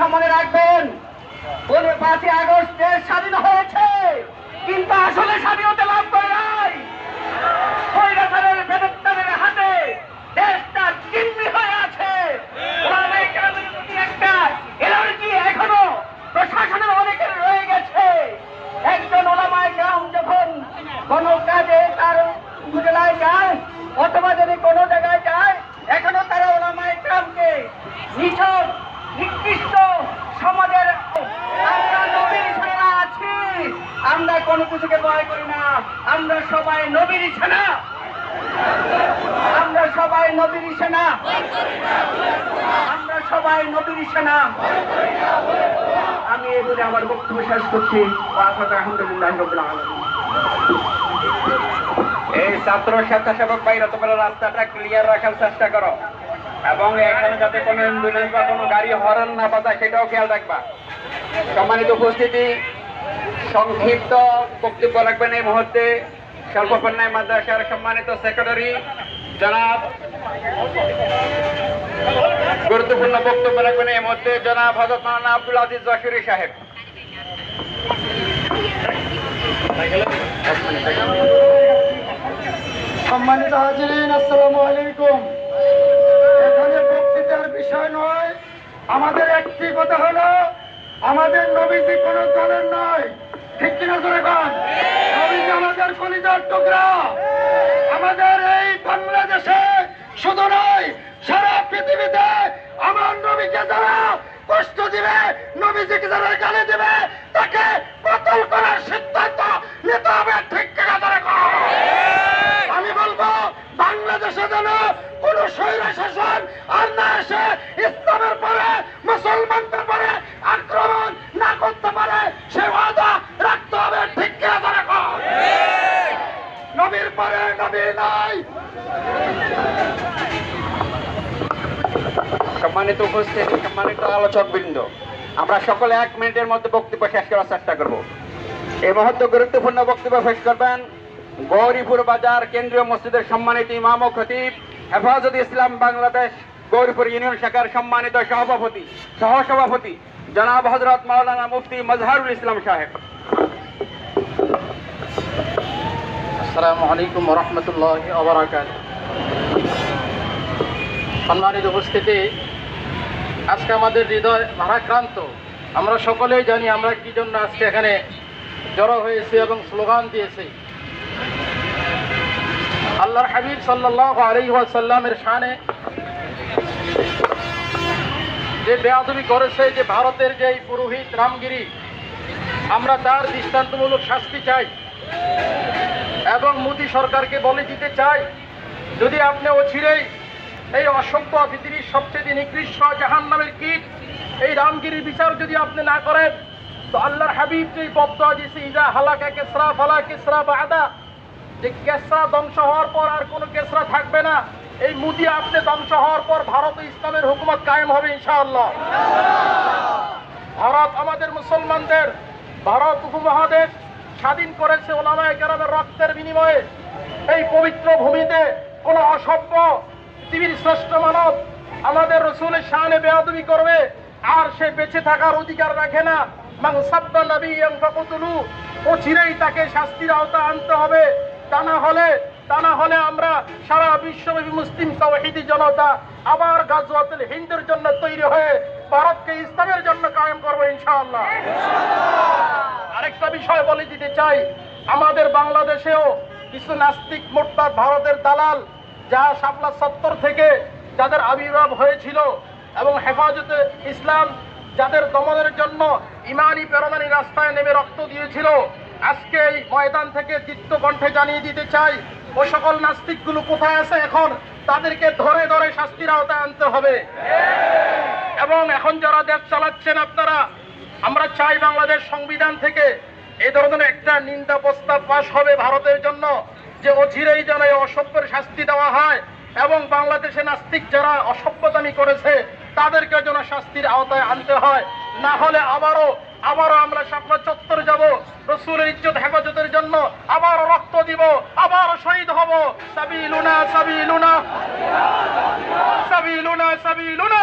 কথা মনে রাখবেন, 5ই আগস্ট দেশ স্বাধীন হয়েছে, কিন্তু আসলে স্বাধীনতা লাভ করে নাই। স্বৈরাচারের বেদত্বের হাতে দেশটা জিম্মি হয়ে আছে। ওলামায়ে কেরামের প্রতি একটা এলার্জি এখনো প্রশাসনের অনেকের রয়ে গেছে। একজন ওলামায়ে কেরাম যখন কোনো কাজে তার উপজেলায় যায় অথবা যদি কোনো জায়গায় যায়, এখনো তারা ওলামায়ে কেরামকে নিছক নিকৃষ্ট সমাজের। আমরা নবীর সেনা আছি, আমরা কোনো কিছুকে ভয় করি না। আমরা সবাই নবীর সেনা, আমরা সবাই নবীর সেনা, আমরা সবাই নবীর সেনা। আমি এই বলে আমার বক্তব্য শেষ করছি। আলহামদুলিল্লাহ রাব্বিল আলামিন। এই ছাত্র স্বেচ্ছাসেবক ভাইরা তোমরা রাস্তাটা ক্লিয়ার রাখার চেষ্টা করো এবং এখানে যাতে কোনো অ্যাম্বুলেন্স বা কোনো গাড়ি হর্ন না বাজায় সেটাও খেয়াল রাখবা। সম্মানিত উপস্থিতি, সংক্ষিপ্ত বক্তব্য রাখবেন এই মুহূর্তে স্বল্পপন্যায় মাদ্রাসার সম্মানিত সেক্রেটারি জনাব। গুরুত্বপূর্ণ বক্তব্য রাখবেন এই মুহূর্তে জনাব হযরত মাওলানা আব্দুল আজিজ যশোরী সাহেব। সম্মানিত হাজিরিন, আসসালামু আলাইকুম। এখানে বক্তৃতার বিষয় নয়, আমাদের একটি কথা হলো আমাদের নবীজি কোন দলের নয়, ঠিক কিনা ধরে গান। নবীজি আমাদের কলিজার টুকরা। আমাদের এই বাংলাদেশে শুধু নয়, সারা পৃথিবীতে আমার নবীকে যারা কষ্ট দিবে, নবীজিকে যারা গালি দিবে, তাকে কতল করার সিদ্ধান্ত নিতে হবে, ঠিক কিনা ধরে গান। আমি বলবো বাংলাদেশে যেন কোন স্বৈর শাসন আর না এসে ইসলামের পরে মুসলমানদের পরে আক্রমণ না করতে পারে, সে ওয়াদা রাখতে হবে, ঠিক কিনা ধরে গান। নবীর পরে নবী নাই। সম্মানিত উপস্থিতি, সম্মানিত আলোচকবৃন্দ, আমরা সকলে 1 মিনিটের মধ্যে বক্তব্য শেষ করার চেষ্টা করব। এই মুহূর্তে গুরুত্বপূর্ণ বক্তব্য পেশ করবেন গৌরীপুর বাজার কেন্দ্রীয় মসজিদের সম্মানিত ইমাম ও খতিব, হেফাজতে ইসলাম বাংলাদেশ গৌরীপুর ইউনিয়ন শাখার সম্মানিত সহসভাপতি জনাব হযরত মাওলানা মুফতি মাজহারুল ইসলাম সাহেব। আসসালামু আলাইকুম ওয়া রাহমাতুল্লাহি ওয়া বারাকাতুহু। সম্মানিত উপস্থিতি, আজকে আমাদের হৃদয় ভারাক্রান্ত। আমরা সকলেই জানি আমরা কি জন্য আজকে এখানে জড়ো হয়েছি এবং স্লোগান দিয়েছি। আল্লাহর হাবিব সাল্লাল্লাহু আলাইহি ওয়াসাল্লামের শানে যে বেয়াদবি করেছে, যে ভারতের যে পুরোহিত রামগিরি, আমরা তার দৃষ্টান্তমূলক শাস্তি চাই এবং মোদী সরকারকে বলে দিতে চাই, যদি আপনি অচিরেই এই অসভ্য পৃথিবীর সবচেয়ে নিকৃষ্ট জাহান্নামের কীট এই রামগিরির বিচার যদি আপনি না করেন, তো আল্লাহর হাবিব যে বদদোয়া দিয়েছে, ইজা হালাকা কিসরা ফালা কিসরা বাদা, যে কেসরা ধ্বংস হওয়ার পর আর কোনো কেসরা থাকবে না, এই মোদী আপনি ধ্বংস হওয়ার পর ভারত ইসলামের হুকুমত কায়েম হবে ইনশাআল্লাহ। ভারত আমাদের মুসলমানদের, ভারত উপমহাদেশ স্বাধীন করেছে ওলামায়ে কেরামের রক্তের বিনিময়ে। এই পবিত্র ভূমিতে কোন অসভ্য পৃথিবীর শ্রেষ্ঠ মানব আমাদের রাসূলের শানে বেয়াদবি করবে আর সে বেঁচে থাকার অধিকার রাখে না। মান সাব্বা নাবিয়্যান ফাকতুলু, অচিরেই তাকে শাস্তির আওতায় আনতে হবে। তা না হলে আমরা সারা বিশ্বব্যাপী মুসলিম তাওহীদি জনতা আবার গাজওয়াতুল হিন্দের জন্য তৈরি হয়ে ভারতকে ইসলামের জন্য কায়েম করবো ইনশাআল্লাহ। আরেকটা বিষয় বলে দিতে চাই, আমাদের বাংলাদেশেও কিছু নাস্তিক মোরতাদ ভারতের দালাল, যা শাপলা 70 থেকে যাদের আবির্ভাব হয়েছিল এবং হেফাজতে ইসলাম যাদের দমনের জন্য ইমানি পেরমানি রাস্তায় নেমে রক্ত দিয়েছিল, আজকে এই ময়দান থেকে দীপ্ত কণ্ঠে জানিয়ে দিতে চাই, ও সকল নাস্তিকগুলো কোথায় আছে এখন, তাদেরকে ধরে ধরে শাস্তির আওতায় আনতে হবে। এবং এখন যারা দেশ চালাচ্ছেন আপনারা, আমরা চাই বাংলাদেশ সংবিধান থেকে এই ধরনের একটা নিন্দা প্রস্তাব পাশ হবে ভারতের জন্য, যে অচিরেই যেন এই অসভ্যের শাস্তি দেওয়া হয় এবং বাংলাদেশে নাস্তিক যারা অসভ্যতামি করেছে তাদেরকে যেন শাস্তির আওতায় আনতে হয়। না হলে আবারও আমরা শাপলা চত্বর যাব, রাসূলের ইজ্জত হেফাজতের জন্য আবারও রক্ত দিব, আবারও শহীদ হব। সাবিলুনা সাবিলুনা সাবিলুনা সাবিলুনা